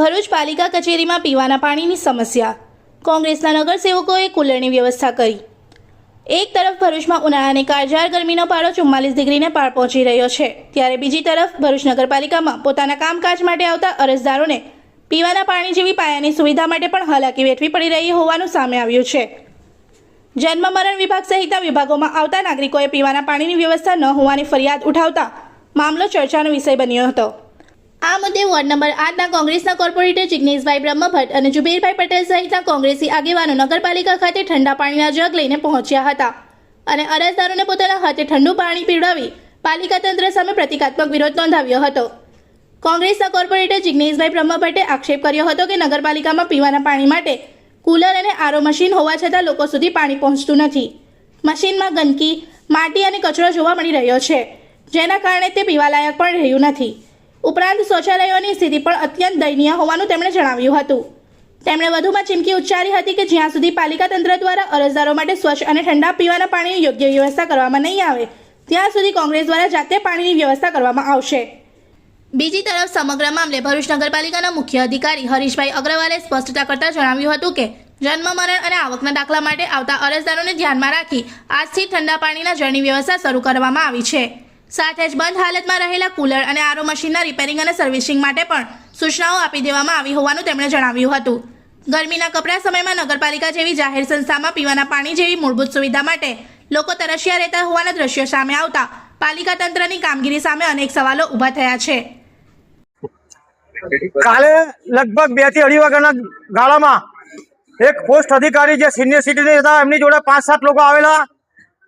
ભરૂચ પાલિકા કચેરીમાં પીવાના પાણીની સમસ્યા. કોંગ્રેસના નગરસેવકોએ કુલરની વ્યવસ્થા કરી. એક તરફ ભરૂચમાં ઉનાળાની કાળઝાળ ગરમીનો પારો 44 ડિગ્રીને પાર પહોંચી રહ્યો છે, ત્યારે બીજી તરફ ભરૂચ નગરપાલિકામાં પોતાના કામકાજ માટે આવતા અરજદારોને પીવાના પાણી જેવી પાયાની સુવિધા માટે પણ હાલાકી વેઠવી પડી રહી હોવાનું સામે આવ્યું છે. જન્મ મરણ વિભાગ સહિતના વિભાગોમાં આવતા નાગરિકોએ પીવાના પાણીની વ્યવસ્થા ન હોવાની ફરિયાદ ઉઠાવતા મામલો ચર્ચાનો વિષય બન્યો હતો. આ મુદ્દે વોર્ડ નંબર 8ના કોંગ્રેસના કોર્પોરેટર જિગ્નેશભાઈ બ્રહ્મભટ્ટ અને જુબેરભાઈ પટેલ સહિતના કોંગ્રેસી આગેવાનો નગરપાલિકા ખાતે ઠંડા પાણીના જગ લઈને પહોંચ્યા હતા અને અરજદારોને પોતાના હાથે ઠંડુ પાણી પીવડાવી પાલિકા તંત્ર સામે પ્રતિકાત્મક વિરોધ નોંધાવ્યો હતો. કોંગ્રેસના કોર્પોરેટર જિગ્નેશભાઈ બ્રહ્મભટ્ટે આક્ષેપ કર્યો હતો કે નગરપાલિકામાં પીવાના પાણી માટે કુલર અને આરો મશીન હોવા છતાં લોકો સુધી પાણી પહોંચતું નથી. મશીનમાં ગંદકી, માટી અને કચરો જોવા મળી રહ્યો છે, જેના કારણે તે પીવાલાયક પણ રહ્યું નથી. ઉપરાંત શૌચાલયોની સ્થિતિ પણ અત્યંત દયનીય હોવાનું તેમણે જણાવ્યું હતું. તેમણે વધુમાં ચીમકી ઉચ્ચારી હતી કે જ્યાં સુધી પાલિકા તંત્ર દ્વારા અરજદારો માટે સ્વચ્છ અને ઠંડા પીવાના પાણીની યોગ્ય વ્યવસ્થા કરવામાં નહીં આવે ત્યાં સુધી કોંગ્રેસ દ્વારા જાતે પાણીની વ્યવસ્થા કરવામાં આવશે. બીજી તરફ સમગ્ર મામલે ભરૂચ નગરપાલિકાના મુખ્ય અધિકારી હરીશભાઈ અગ્રવાલે સ્પષ્ટતા કરતા જણાવ્યું હતું કે જન્મ મરણ અને આવકના દાખલા માટે આવતા અરજદારોને ધ્યાનમાં રાખી આજથી ઠંડા પાણીના જળની વ્યવસ્થા શરૂ કરવામાં આવી છે. સાથે જ બંધ હાલતમાં રહેલા કુલર અને આરો મશીનના રિપેરિંગ અને સર્વિસિંગ માટે પણ સૂચનાઓ આપી દેવામાં આવી હોવાનું તેમણે જણાવ્યું હતું. ગરમીના કપરા સમયમાં નગરપાલિકા જેવી જાહેર સંસ્થામાં પીવાના પાણી જેવી મૂળભૂત સુવિધા માટે લોકો તરસ્યા રહેતા હોવાના દ્રશ્યો સામે આવતા પાલિકા તંત્રની કામગીરી સામે અનેક સવાલો ઊભા થયા છે. કાલે લગભગ 2 થી 2.5 વાગ્યાના ગાળામાં એક પોસ્ટ અધિકારી જે સિનિયર સિટીઝન હતા એમની જોડે 5-7 લોકો આવેલા.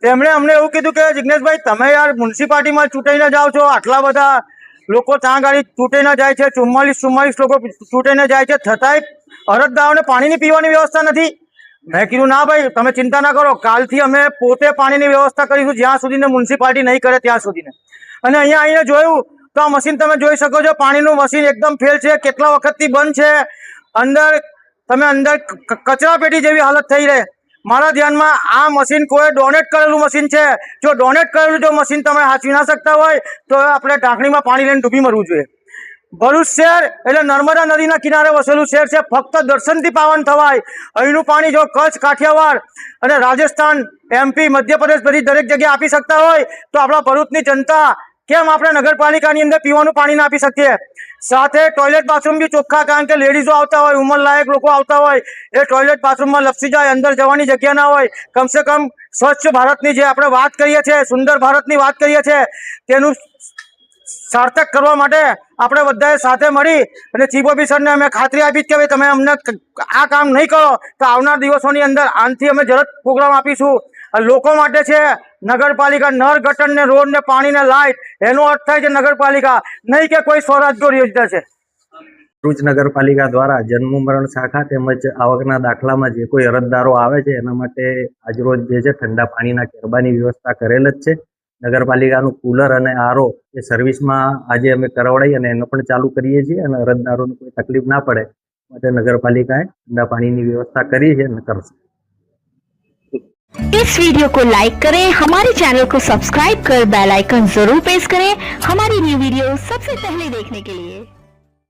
તેમણે અમને એવું કીધું કે જિગ્નેશભાઈ તમે યાર મ્યુનિસિપાલિટીમાં ચૂંટાઈને જાઓ છો, આટલા બધા લોકો ત્યાં ગાડી ચૂંટાઈને જાય છે, 44 લોકો ચૂંટાઈને જાય છે, છતાંય અરજદારોને પાણીની પીવાની વ્યવસ્થા નથી. મેં કીધું ના ભાઈ તમે ચિંતા ના કરો, કાલથી અમે પોતે પાણીની વ્યવસ્થા કરીશું જ્યાં સુધીને મ્યુનિસિપાલિટી નહીં કરે ત્યાં સુધીને. અને અહીંયા આવીને જોયું તો આ મશીન તમે જોઈ શકો છો, પાણીનું મશીન એકદમ ફેલ છે, કેટલા વખતથી બંધ છે. અંદર કચરા પેટી જેવી હાલત થઈ રહે. મારા ધ્યાનમાં આ મશીન કોઈ ડોનેટ કરેલું મશીન છે. જો ડોનેટ કરેલું જો મશીન તમે હાંચવી ના શકતા હોય તો આપણે ઢાંકણીમાં પાણી લઈને ડૂબી મરવું જોઈએ. ભરૂચ શહેર એટલે નર્મદા નદીના કિનારે વસેલું શહેર છે, ફક્ત દર્શનથી પાવન થવાય. અહીંનું પાણી જો કચ્છ, કાઠિયાવાડ અને રાજસ્થાન, MP, મધ્યપ્રદેશ બધી દરેક જગ્યાએ આપી શકતા હોય તો આપણા ભરૂચની જનતા કેમ આપણે નગરપાલિકાની અંદર પીવાનું પાણી ના આપી શકીએ? સાથે ટોયલેટ બાથરૂમ બી ચોખ્ખા, કારણ કે લેડીઝો આવતા હોય, ઉંમરલાયક લોકો આવતા હોય, એ ટોયલેટ બાથરૂમમાં લપસી જાય, અંદર જવાની જગ્યા ના હોય. કમસે કમ સ્વચ્છ ભારતની જે આપણે વાત કરીએ છીએ, સુંદર ભારતની વાત કરીએ છીએ, તેનું સાર્થક કરવા માટે આપણે બધાએ સાથે મળી અને ચીફ ઓફિસરને અમે ખાતરી આપી કે ભાઈ તમે અમને આ કામ નહીં કરો તો આવનાર દિવસોની અંદર આનાથી અમે ઝડપ પ્રોગ્રામ આપીશું. લોકો માટે છે નગરપાલિકા, નળ, ગટર ને રોડ ને પાણી ને લાઇટ, એનો અર્થ થાય છે નગરપાલિકા, નહીં કે કોઈ સ્વરાજ્ય યોજના છે. ભરૂચ નગરપાલિકા દ્વારા જન્મ મરણ શાખા તેમજ આવકના દાખલામાં જે કોઈ અરજદારો આવે છે એના માટે આજરોજ જે છે ઠંડા પાણીના કેરબાની વ્યવસ્થા કરેલ જ છે. નગરપાલિકાનું કુલર અને આરો એ સર્વિસમાં આજે અમે કરવડાવી અને એનો પણ ચાલુ કરીએ છીએ અને અરજદારોને કોઈ તકલીફ ના પડે માટે નગરપાલિકાએ ઠંડા પાણીની વ્યवस्था કરી છે અને કરશે. इस वीडियो को लाइक करें, हमारे चैनल को सब्सक्राइब कर बेल आइकन जरूर प्रेस करें हमारी न्यू वीडियो सबसे पहले देखने के लिए.